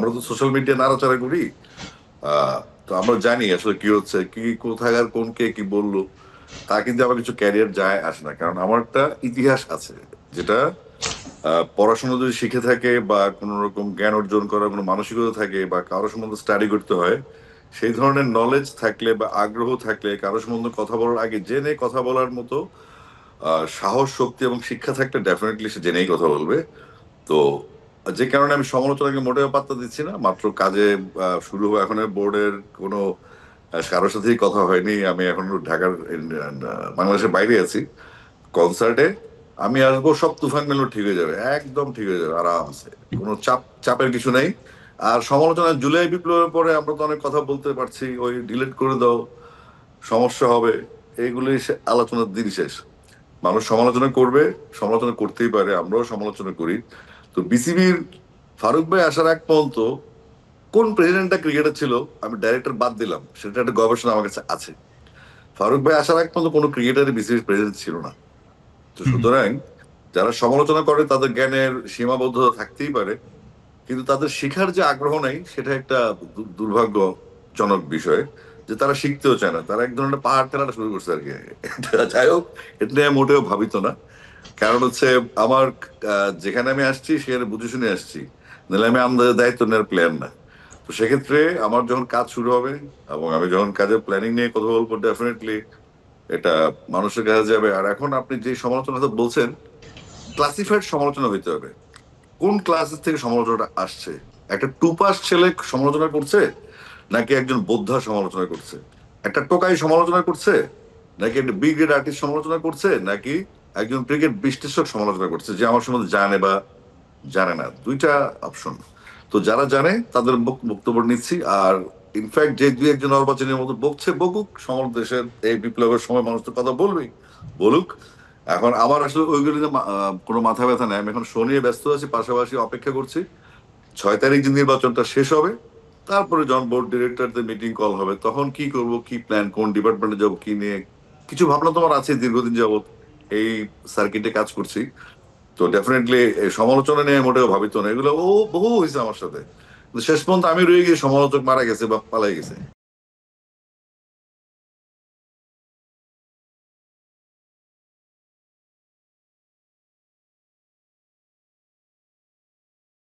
আমরা তো social media নাড়াচাড়া করি। তো আমরা জানি আসলে কি হচ্ছে, কি কোথাকার কোন কে কি বললো, তা কিন্তু আমার কিছু ক্যারিয়ার যায় আসে না, কারণ আমার একটা ইতিহাস আছে, যেটা পড়াশোনা যদি শিখে থাকে বা কোনো রকম জ্ঞান অর্জন করার কোনো মানসিকতা থাকে বা কারো সম্বন্ধে স্টাডি করতে হয়, সেই ধরনের নলেজ থাকলে বা আগ্রহ থাকলে কারো সম্বন্ধে কথা বলার আগে জেনে কথা বলার মতো সাহস, শক্তি এবং শিক্ষা থাকলে ডেফিনেটলি সে জেনেই কথা বলবে। তো যে কারণে আমি সমালোচনাকে মোটেও পাত্তা দিচ্ছি না। মাত্র কাজে শুরু হওয়া, এখন বোর্ডের কোনো কারোর সাথেই কথা হয়নি। আমি এখন ঢাকার বাংলাদেশের বাইরে আছি কনসার্টে। আমি আসবো, সব তুফান মেলো ঠিক হয়ে যাবে, একদম ঠিক হয়ে যাবে আরামসে, কোনো চাপের কিছু নেই। আর সমালোচনা, জুলাই বিপ্লবের পরে আমরা তো অনেক কথা বলতে পারছি, ওই ডিলিট করে দাও, সমস্যা হবে, এইগুলি আলোচনার দিন শেষ। মানুষ সমালোচনা করবে, সমালোচনা করতেই পারে, আমরাও সমালোচনা করি। তো বিসিবির ফারুক ভাই আসার এক পর্যন্ত কোন প্রেসিডেন্টটা ক্রিকেটার ছিল, আমি ডাইরেক্টর বাদ দিলাম, সেটা একটা গবেষণা আমার কাছে আছে। ফারুক ভাই আসার এক পর্যন্ত কোনো ক্রিকেটারের বিসিবির প্রেসিডেন্ট ছিল না। তো হুম, সুতরাং যারা সমালোচনা করে তাদের জ্ঞানের সীমাবদ্ধতা থাকতেই পারে, কিন্তু তাদের শিখার যে আগ্রহ নাই, সেটা একটা দুর্ভাগ্যজনক বিষয়, যে তারা শিখতেও চায় না, তারা এক ধরনের পাহাড় টানাটা শুরু করছে আর কি। যাই হোক, এটা নিয়ে মোটেও ভাবিত না। কারণ হচ্ছে আমার যেখানে আমি আসছি সেখানে বুঝে শুনে আসছি, নাহলে আমি আমাদের দায়িত্ব নেওয়ার প্ল্যান না। তো সেক্ষেত্রে আমার যখন কাজ শুরু হবে এবং আমি যখন কাজের প্ল্যানিং নিয়ে কথা বলবো, ডেফিনেটলি এটা মানুষের কাছে যাবে। আর এখন আপনি যে সমালোচনাটা বলছেন, ক্লাসিফাইড সমালোচনা হইতে হবে। কোন ক্লাসের থেকে সমালোচনাটা আসছে? একটা টুপাস ছেলে সমালোচনা করছে, নাকি একজন বোদ্ধা সমালোচনা করছে? একটা টোকাই সমালোচনা করছে, নাকি একটা বি গ্রেড আর্টিস্ট সমালোচনা করছে, নাকি একজন ক্রিকেট বিশ্লেষক সমালোচনা করছে যে আমার সম্বন্ধে জানে বা জানে না? দুইটা অপশন। তো যারা জানে তাদের বক্তব্য নিচ্ছি। আর ইনফ্যাক্ট যে দুই একজন অর্বাচীনের মতো বকছে, বকুক। দেশের এই বিপ্লবের সময় মানুষ তো কথা বলবেই, বলুক। এখন আমার আসলে ওইগুলো নিয়ে কোনো মাথা ব্যথা নেই। আমি এখন শো নিয়ে ব্যস্ত আছি, পাশাপাশি অপেক্ষা করছি 6 তারিখ যে নির্বাচনটা শেষ হবে, তারপরে যখন বোর্ড ডিরেক্টরদের মিটিং কল হবে, তখন কি করব, কি প্ল্যান, কোন ডিপার্টমেন্টে যাবো, কি নিয়ে কিছু ভাবনা তোমার আছে। দীর্ঘদিন যাবত এই সার্কিটে কাজ করছি। তো ডেফিনেটলি সমালোচনা নিয়ে মোটেও ভাবিত না, এগুলো বহু হয়েছে আমার সাথে। কিন্তু শেষ পর্যন্ত আমি রয়ে গিয়ে সমালোচক মারা গেছে বা পালাই গেছে।